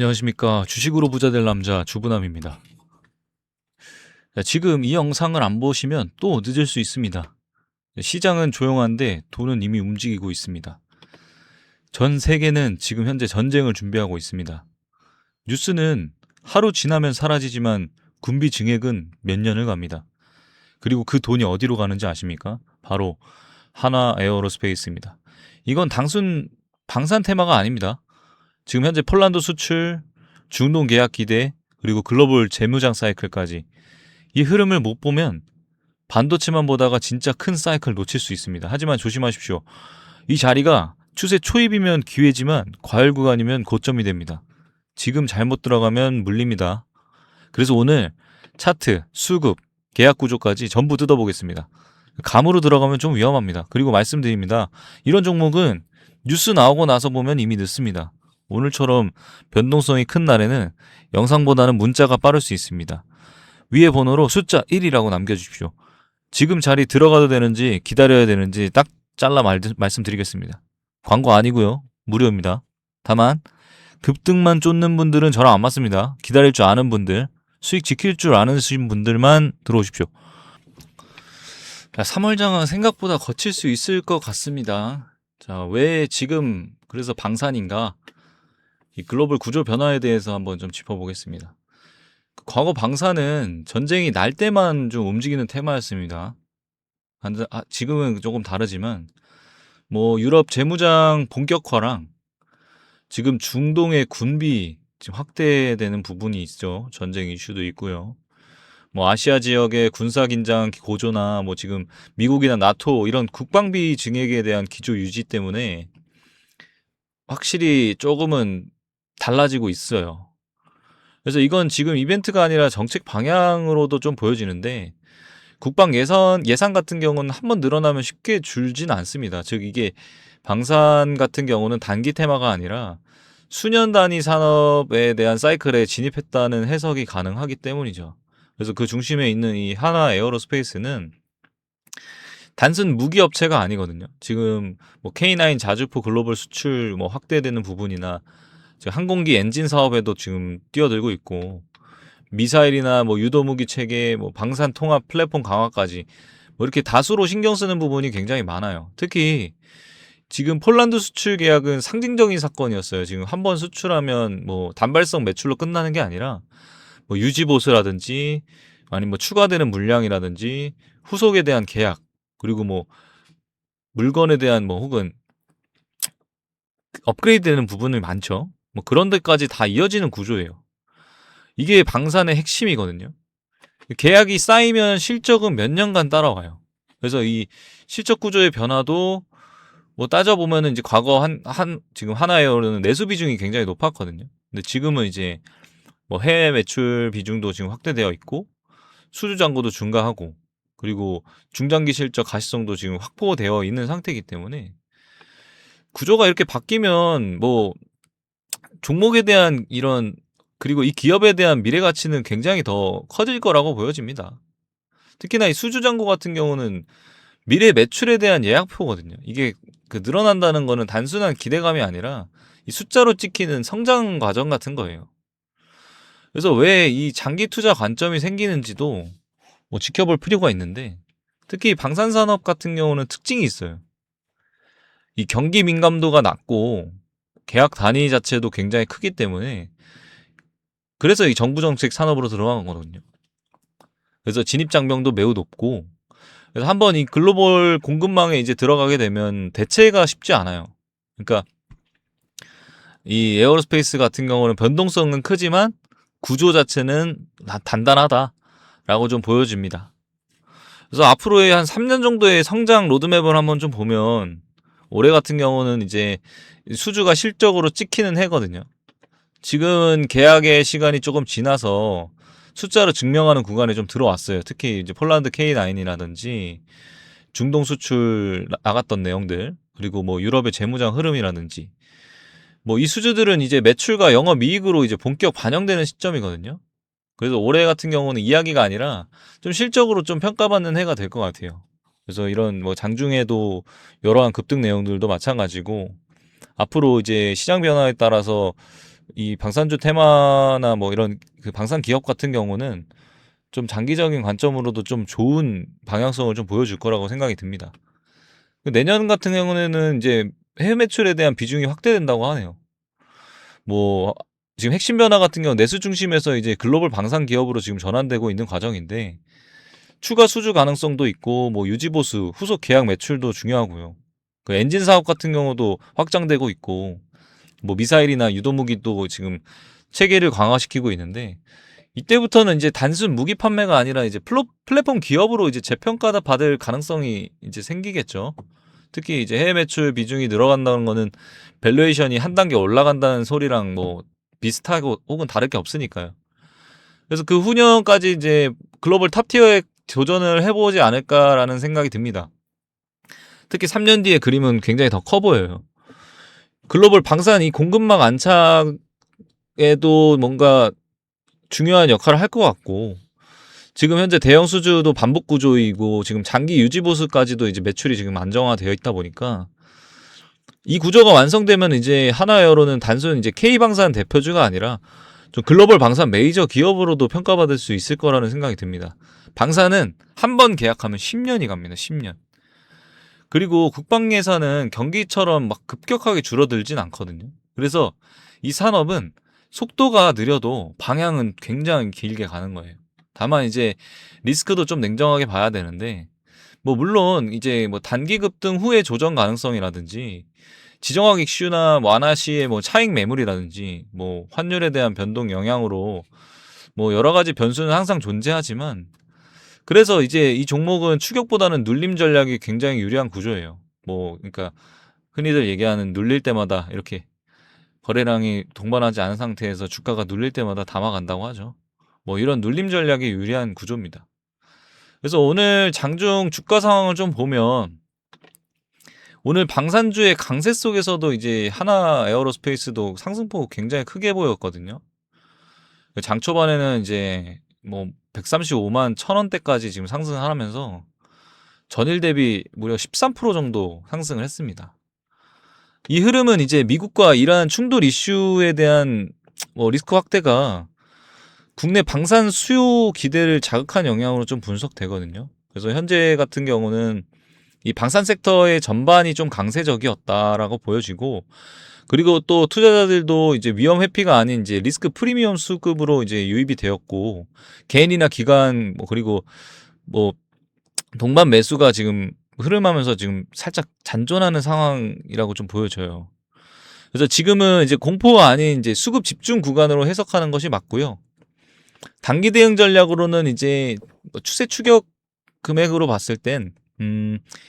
안녕하십니까. 주식으로 부자 될 남자 주부남입니다. 자, 지금 이 영상을 안 보시면 또 늦을 수 있습니다. 시장은 조용한데 돈은 이미 움직이고 있습니다. 전 세계는 지금 현재 전쟁을 준비하고 있습니다. 뉴스는 하루 지나면 사라지지만 군비 증액은 몇 년을 갑니다. 그리고 그 돈이 어디로 가는지 아십니까? 바로 하나 에어로스페이스입니다. 이건 단순 방산 테마가 아닙니다. 지금 현재 폴란드 수출, 중동 계약 기대, 그리고 글로벌 재무장 사이클까지 이 흐름을 못 보면 반도체만 보다가 진짜 큰 사이클 놓칠 수 있습니다. 하지만 조심하십시오. 이 자리가 추세 초입이면 기회지만 과열 구간이면 고점이 됩니다. 지금 잘못 들어가면 물립니다. 그래서 오늘 차트, 수급, 계약 구조까지 전부 뜯어보겠습니다. 감으로 들어가면 좀 위험합니다. 그리고 말씀드립니다. 이런 종목은 뉴스 나오고 나서 보면 이미 늦습니다. 오늘처럼 변동성이 큰 날에는 영상보다는 문자가 빠를 수 있습니다. 위에 번호로 숫자 1이라고 남겨주십시오. 지금 자리 들어가도 되는지 기다려야 되는지 딱 잘라 말씀드리겠습니다. 광고 아니고요. 무료입니다. 다만 급등만 쫓는 분들은 저랑 안 맞습니다. 기다릴 줄 아는 분들, 수익 지킬 줄 아는 분들만 들어오십시오. 3월장은 생각보다 거칠 수 있을 것 같습니다. 자, 왜 지금 그래서 방산인가? 이 글로벌 구조 변화에 대해서 한번 좀 짚어보겠습니다. 과거 방산은 전쟁이 날 때만 좀 움직이는 테마였습니다. 지금은 조금 다르지만 뭐 유럽 재무장 본격화랑 지금 중동의 군비 지금 확대되는 부분이 있죠. 전쟁 이슈도 있고요. 뭐 아시아 지역의 군사 긴장 고조나 뭐 지금 미국이나 나토 이런 국방비 증액에 대한 기조 유지 때문에 확실히 조금은 달라지고 있어요. 그래서 이건 지금 이벤트가 아니라 정책 방향으로도 좀 보여지는데 국방 예산 같은 경우는 한번 늘어나면 쉽게 줄진 않습니다. 즉 이게 방산 같은 경우는 단기 테마가 아니라 수년 단위 산업에 대한 사이클에 진입했다는 해석이 가능하기 때문이죠. 그래서 그 중심에 있는 이 하나 에어로스페이스는 단순 무기 업체가 아니거든요. 지금 뭐 K9 자주포 글로벌 수출 뭐 확대되는 부분이나 지금 항공기 엔진 사업에도 지금 뛰어들고 있고 미사일이나 뭐 유도무기 체계, 뭐 방산 통합 플랫폼 강화까지 뭐 이렇게 다수로 신경 쓰는 부분이 굉장히 많아요. 특히 지금 폴란드 수출 계약은 상징적인 사건이었어요. 지금 한번 수출하면 뭐 단발성 매출로 끝나는 게 아니라 뭐 유지 보수라든지 아니면 뭐 추가되는 물량이라든지 후속에 대한 계약 그리고 뭐 물건에 대한 뭐 혹은 업그레이드되는 부분이 많죠. 뭐 그런 데까지 다 이어지는 구조예요. 이게 방산의 핵심이거든요. 계약이 쌓이면 실적은 몇 년간 따라와요. 그래서 이 실적 구조의 변화도 뭐 따져보면은 이제 과거 지금 하나에어로는 내수 비중이 굉장히 높았거든요. 근데 지금은 이제 뭐 해외 매출 비중도 지금 확대되어 있고 수주 잔고도 증가하고 그리고 중장기 실적 가시성도 지금 확보되어 있는 상태이기 때문에 구조가 이렇게 바뀌면 뭐 종목에 대한 이런 그리고 이 기업에 대한 미래 가치는 굉장히 더 커질 거라고 보여집니다. 특히나 이 수주 잔고 같은 경우는 미래 매출에 대한 예약표거든요. 이게 그 늘어난다는 거는 단순한 기대감이 아니라 이 숫자로 찍히는 성장 과정 같은 거예요. 그래서 왜 이 장기 투자 관점이 생기는지도 뭐 지켜볼 필요가 있는데 특히 방산산업 같은 경우는 특징이 있어요. 이 경기 민감도가 낮고 계약 단위 자체도 굉장히 크기 때문에 그래서 이 정부 정책 산업으로 들어간 거거든요. 그래서 진입 장벽도 매우 높고 그래서 한번 이 글로벌 공급망에 이제 들어가게 되면 대체가 쉽지 않아요. 그러니까 이 에어로스페이스 같은 경우는 변동성은 크지만 구조 자체는 단단하다라고 좀 보여집니다. 그래서 앞으로의 한 3년 정도의 성장 로드맵을 한번 좀 보면 올해 같은 경우는 이제 수주가 실적으로 찍히는 해거든요. 지금은 계약의 시간이 조금 지나서 숫자로 증명하는 구간에 좀 들어왔어요. 특히 이제 폴란드 K9이라든지 중동 수출 나갔던 내용들 그리고 뭐 유럽의 재무장 흐름이라든지 뭐 이 수주들은 이제 매출과 영업이익으로 이제 본격 반영되는 시점이거든요. 그래서 올해 같은 경우는 이야기가 아니라 좀 실적으로 좀 평가받는 해가 될 것 같아요. 그래서 이런 뭐 장중에도 여러한 급등 내용들도 마찬가지고 앞으로 이제 시장 변화에 따라서 이 방산주 테마나 뭐 이런 그 방산 기업 같은 경우는 좀 장기적인 관점으로도 좀 좋은 방향성을 좀 보여줄 거라고 생각이 듭니다. 내년 같은 경우에는 이제 해외 매출에 대한 비중이 확대된다고 하네요. 뭐 지금 핵심 변화 같은 경우 내수 중심에서 이제 글로벌 방산 기업으로 지금 전환되고 있는 과정인데 추가 수주 가능성도 있고 뭐 유지 보수, 후속 계약 매출도 중요하고요. 그 엔진 사업 같은 경우도 확장되고 있고 뭐 미사일이나 유도무기도 지금 체계를 강화시키고 있는데 이때부터는 이제 단순 무기 판매가 아니라 이제 플랫폼 기업으로 이제 재평가 받을 가능성이 이제 생기겠죠. 특히 이제 해외 매출 비중이 늘어간다는 거는 밸류에이션이 한 단계 올라간다는 소리랑 뭐 비슷하고 혹은 다를 게 없으니까요. 그래서 그 후년까지 이제 글로벌 탑티어에 도전을 해보지 않을까라는 생각이 듭니다. 특히 3년 뒤에 그림은 굉장히 더 커 보여요. 글로벌 방산 이 공급망 안착에도 뭔가 중요한 역할을 할 것 같고 지금 현재 대형 수주도 반복 구조이고 지금 장기 유지 보수까지도 이제 매출이 지금 안정화되어 있다 보니까 이 구조가 완성되면 이제 하나에어로는 단순 이제 K 방산 대표주가 아니라 좀 글로벌 방산 메이저 기업으로도 평가받을 수 있을 거라는 생각이 듭니다. 방산은 한 번 계약하면 10년이 갑니다. 10년. 그리고 국방 예산은 경기처럼 막 급격하게 줄어들진 않거든요. 그래서 이 산업은 속도가 느려도 방향은 굉장히 길게 가는 거예요. 다만 이제 리스크도 좀 냉정하게 봐야 되는데 뭐 물론 이제 뭐 단기 급등 후의 조정 가능성이라든지 지정학 이슈나 완화 시의 뭐 차익 매물이라든지 뭐 환율에 대한 변동 영향으로 뭐 여러 가지 변수는 항상 존재하지만 그래서 이제 이 종목은 추격보다는 눌림 전략이 굉장히 유리한 구조예요. 뭐 그러니까 흔히들 얘기하는 눌릴 때마다 이렇게 거래량이 동반하지 않은 상태에서 주가가 눌릴 때마다 담아간다고 하죠. 뭐 이런 눌림 전략이 유리한 구조입니다. 그래서 오늘 장중 주가 상황을 좀 보면 오늘 방산주의 강세 속에서도 이제 하나 에어로스페이스도 상승폭 굉장히 크게 보였거든요. 장 초반에는 이제 뭐 135만 1,000원대까지 지금 상승하면서 전일 대비 무려 13% 정도 상승을 했습니다. 이 흐름은 이제 미국과 이란 충돌 이슈에 대한 뭐 리스크 확대가 국내 방산 수요 기대를 자극한 영향으로 좀 분석되거든요. 그래서 현재 같은 경우는 이 방산 섹터의 전반이 좀 강세적이었다라고 보여지고 그리고 또 투자자들도 이제 위험 회피가 아닌 이제 리스크 프리미엄 수급으로 이제 유입이 되었고 개인이나 기관 뭐 그리고 뭐 동반 매수가 지금 흐름하면서 지금 살짝 잔존하는 상황이라고 좀 보여져요. 그래서 지금은 이제 공포가 아닌 이제 수급 집중 구간으로 해석하는 것이 맞고요. 단기 대응 전략으로는 이제 추세 추격 금액으로 봤을 땐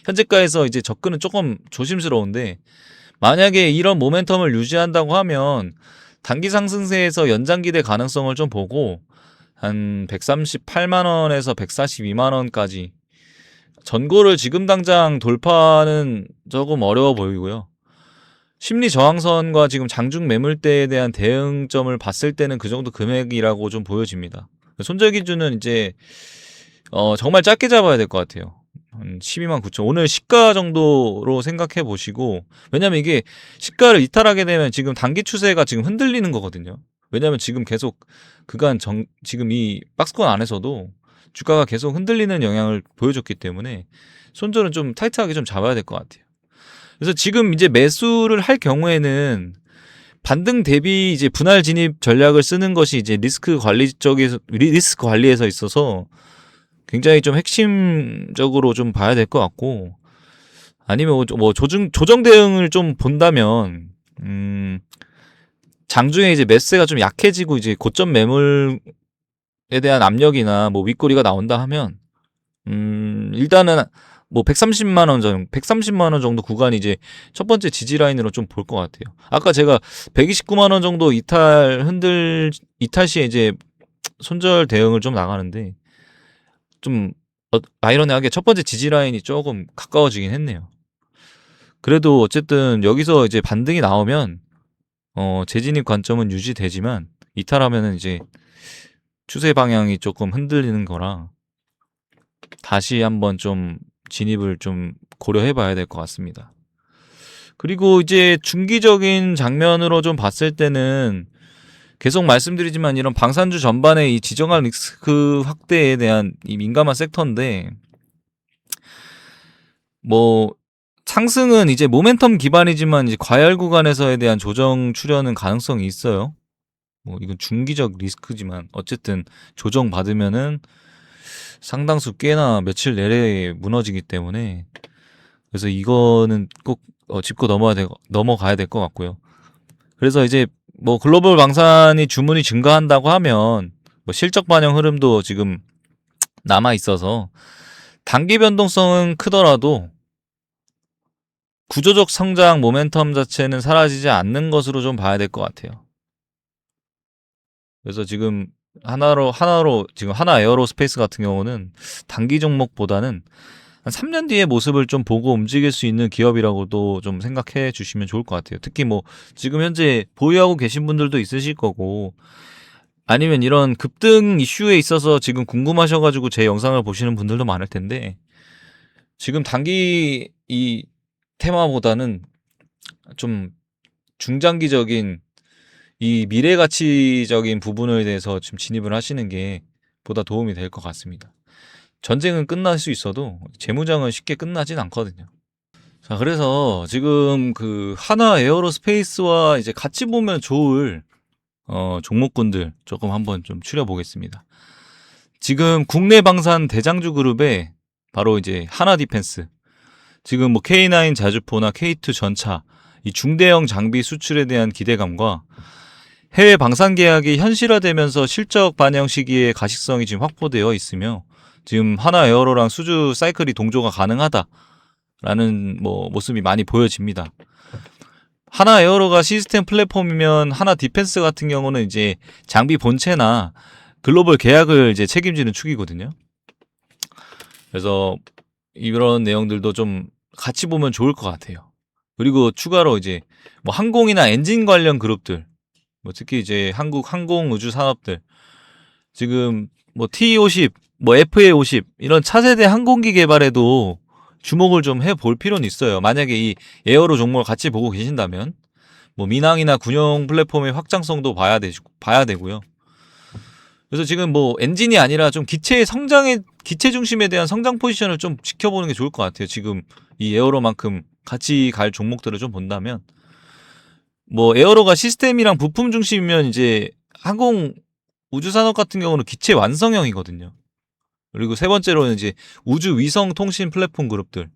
현재가에서 이제 접근은 조금 조심스러운데 만약에 이런 모멘텀을 유지한다고 하면 단기 상승세에서 연장 기대 가능성을 좀 보고 한 138만 원에서 142만 원까지 전고를 지금 당장 돌파는 조금 어려워 보이고요. 심리 저항선과 지금 장중 매물대에 대한 대응점을 봤을 때는 그 정도 금액이라고 좀 보여집니다. 손절 기준은 이제 정말 짧게 잡아야 될 것 같아요. 한 12만 9천. 오늘 시가 정도로 생각해 보시고 왜냐면 이게 시가를 이탈하게 되면 지금 단기 추세가 지금 흔들리는 거거든요. 왜냐면 지금 계속 지금 이 박스권 안에서도 주가가 계속 흔들리는 영향을 보여줬기 때문에 손절은 좀 타이트하게 좀 잡아야 될 것 같아요. 그래서 지금 이제 매수를 할 경우에는 반등 대비 이제 분할 진입 전략을 쓰는 것이 이제 리스크 관리에서 있어서 굉장히 좀 핵심적으로 좀 봐야 될 것 같고 아니면 뭐 조정 대응을 좀 본다면 장중에 이제 매수가 좀 약해지고 이제 고점 매물에 대한 압력이나 뭐 윗꼬리가 나온다 하면 일단은 뭐 130만 원 정도 구간이 이제 첫 번째 지지 라인으로 좀 볼 것 같아요. 아까 제가 129만 원 정도 이탈 시에 이제 손절 대응을 좀 나가는데 좀 아이러니하게 첫 번째 지지 라인이 조금 가까워지긴 했네요. 그래도 어쨌든 여기서 이제 반등이 나오면 재진입 관점은 유지되지만 이탈하면은 이제 추세 방향이 조금 흔들리는 거라 다시 한번 좀 진입을 좀 고려해 봐야 될 것 같습니다. 그리고 이제 중기적인 장면으로 좀 봤을 때는 계속 말씀드리지만 이런 방산주 전반의 이 지정학 리스크 확대에 대한 이 민감한 섹터인데, 뭐 상승은 이제 모멘텀 기반이지만 이제 과열 구간에서에 대한 조정 출현은 가능성이 있어요. 뭐 이건 중기적 리스크지만 어쨌든 조정 받으면은 상당수 꽤나 며칠 내내 무너지기 때문에, 그래서 이거는 꼭 짚고 넘어가야 될 것 같고요. 그래서 이제 뭐 글로벌 방산이 주문이 증가한다고 하면 뭐 실적 반영 흐름도 지금 남아 있어서 단기 변동성은 크더라도 구조적 성장 모멘텀 자체는 사라지지 않는 것으로 좀 봐야 될 것 같아요. 그래서 지금 하나로 지금 하나 에어로스페이스 같은 경우는 단기 종목보다는 한 3년 뒤의 모습을 좀 보고 움직일 수 있는 기업이라고도 좀 생각해 주시면 좋을 것 같아요. 특히 뭐 지금 현재 보유하고 계신 분들도 있으실 거고, 아니면 이런 급등 이슈에 있어서 지금 궁금하셔가지고 제 영상을 보시는 분들도 많을 텐데, 지금 단기 이 테마보다는 좀 중장기적인 이 미래 가치적인 부분에 대해서 지금 진입을 하시는 게 보다 도움이 될 것 같습니다. 전쟁은 끝날 수 있어도 재무장은 쉽게 끝나진 않거든요. 자, 그래서 지금 그 하나 에어로스페이스와 이제 같이 보면 좋을 종목군들 조금 한번 좀 추려보겠습니다. 지금 국내 방산 대장주 그룹에 바로 이제 하나 디펜스, 지금 뭐 K9 자주포나 K2 전차, 이 중대형 장비 수출에 대한 기대감과 해외 방산 계약이 현실화되면서 실적 반영 시기에 가식성이 지금 확보되어 있으며, 지금 하나 에어로랑 수주 사이클이 동조가 가능하다라는 뭐 모습이 많이 보여집니다. 하나 에어로가 시스템 플랫폼이면 하나 디펜스 같은 경우는 이제 장비 본체나 글로벌 계약을 이제 책임지는 축이거든요. 그래서 이런 내용들도 좀 같이 보면 좋을 것 같아요. 그리고 추가로 이제 뭐 항공이나 엔진 관련 그룹들, 뭐 특히 이제 한국 항공 우주 산업들, 지금 뭐 T50, 뭐 FA50 이런 차세대 항공기 개발에도 주목을 좀 해볼 필요는 있어요. 만약에 이 에어로 종목을 같이 보고 계신다면 뭐 민항이나 군용 플랫폼의 확장성도 봐야 되고요. 그래서 지금 뭐 엔진이 아니라 좀 기체 중심에 대한 성장 포지션을 좀 지켜보는 게 좋을 것 같아요. 지금 이 에어로만큼 같이 갈 종목들을 좀 본다면, 뭐 에어로가 시스템이랑 부품 중심이면 이제 항공 우주 산업 같은 경우는 기체 완성형이거든요. 그리고 세 번째로는 이제 우주 위성 통신 플랫폼 그룹들,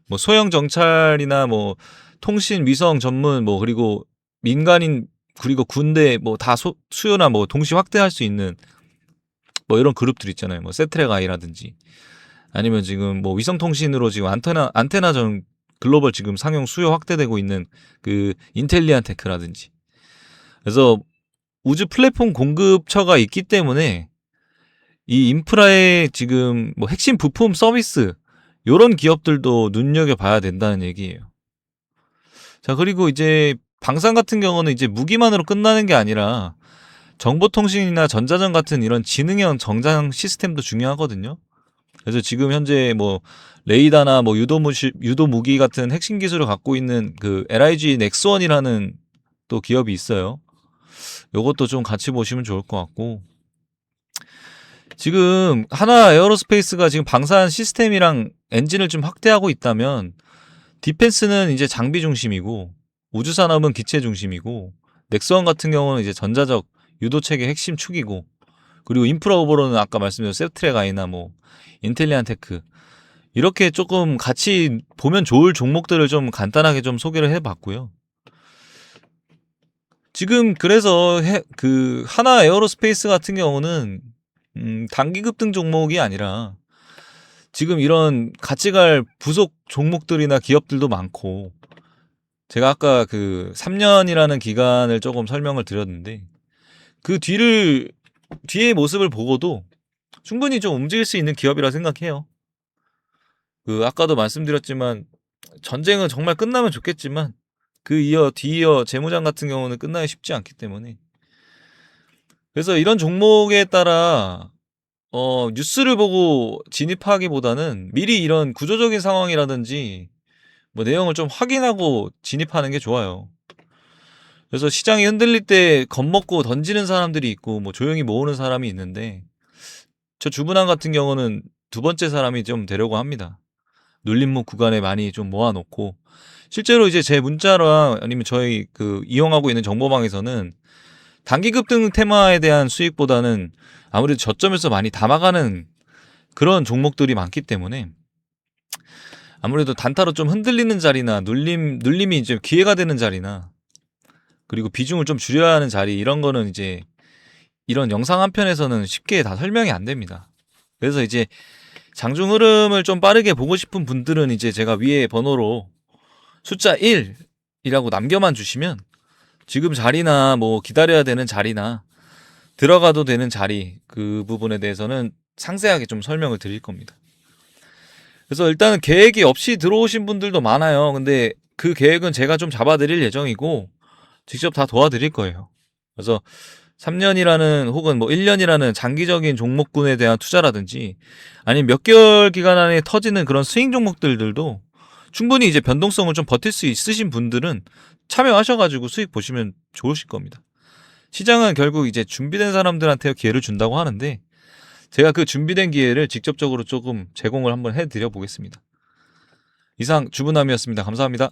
뭐 소형 정찰이나 뭐 통신 위성 전문, 뭐 그리고 민간인 그리고 군대 뭐 다 수요나 뭐 동시 확대할 수 있는 뭐 이런 그룹들 있잖아요. 뭐 세트랙 아이라든지, 아니면 지금 뭐 위성 통신으로 지금 안테나 전 글로벌 지금 상용 수요 확대되고 있는 그 인텔리안 테크라든지. 그래서 우주 플랫폼 공급처가 있기 때문에 이 인프라의 지금 뭐 핵심 부품 서비스, 요런 기업들도 눈여겨봐야 된다는 얘기예요. 자, 그리고 이제 방산 같은 경우는 이제 무기만으로 끝나는 게 아니라 정보통신이나 전자전 같은 이런 지능형 정장 시스템도 중요하거든요. 그래서 지금 현재 뭐 레이더나 뭐 유도 무기 같은 핵심 기술을 갖고 있는 그 LIG 넥스원이라는 또 기업이 있어요. 요것도 좀 같이 보시면 좋을 것 같고, 지금 하나 에어로스페이스가 지금 방산 시스템이랑 엔진을 좀 확대하고 있다면, 디펜스는 이제 장비 중심이고 우주산업은 기체 중심이고, 넥스원 같은 경우는 이제 전자적 유도체계 핵심 축이고, 그리고 인프라 오버로는 아까 말씀드린 세트랙 아이나 뭐 인텔리안 테크, 이렇게 조금 같이 보면 좋을 종목들을 좀 간단하게 좀 소개를 해봤고요. 지금 그래서 그 하나 에어로스페이스 같은 경우는 단기 급등 종목이 아니라 지금 이런 같이 갈 부속 종목들이나 기업들도 많고, 제가 아까 그 3년이라는 기간을 조금 설명을 드렸는데, 그 뒤의 모습을 보고도 충분히 좀 움직일 수 있는 기업이라 생각해요. 그 아까도 말씀드렸지만 전쟁은 정말 끝나면 좋겠지만 그 뒤이어 재무장 같은 경우는 끝나기 쉽지 않기 때문에, 그래서 이런 종목에 따라 뉴스를 보고 진입하기보다는 미리 이런 구조적인 상황이라든지 뭐 내용을 좀 확인하고 진입하는 게 좋아요. 그래서 시장이 흔들릴 때 겁먹고 던지는 사람들이 있고 뭐 조용히 모으는 사람이 있는데 저 주분항 같은 경우는 두 번째 사람이 좀 되려고 합니다. 눌림목 구간에 많이 좀 모아놓고 실제로 이제 제 문자랑 아니면 저희 그 이용하고 있는 정보망에서는 단기 급등 테마에 대한 수익보다는 아무래도 저점에서 많이 담아가는 그런 종목들이 많기 때문에 아무래도 단타로 좀 흔들리는 자리나 눌림이 이제 기회가 되는 자리나 그리고 비중을 좀 줄여야 하는 자리 이런 거는 이제 이런 영상 한 편에서는 쉽게 다 설명이 안 됩니다. 그래서 이제 장중 흐름을 좀 빠르게 보고 싶은 분들은 이제 제가 위에 번호로 숫자 1이라고 남겨만 주시면 지금 자리나 뭐 기다려야 되는 자리나 들어가도 되는 자리 그 부분에 대해서는 상세하게 좀 설명을 드릴 겁니다. 그래서 일단은 계획이 없이 들어오신 분들도 많아요. 근데 그 계획은 제가 좀 잡아드릴 예정이고 직접 다 도와드릴 거예요. 그래서 3년이라는 혹은 뭐 1년이라는 장기적인 종목군에 대한 투자라든지 아니면 몇 개월 기간 안에 터지는 그런 스윙 종목들도 충분히 이제 변동성을 좀 버틸 수 있으신 분들은 참여하셔가지고 수익 보시면 좋으실 겁니다. 시장은 결국 이제 준비된 사람들한테 기회를 준다고 하는데 제가 그 준비된 기회를 직접적으로 조금 제공을 한번 해드려 보겠습니다. 이상 주부남이었습니다. 감사합니다.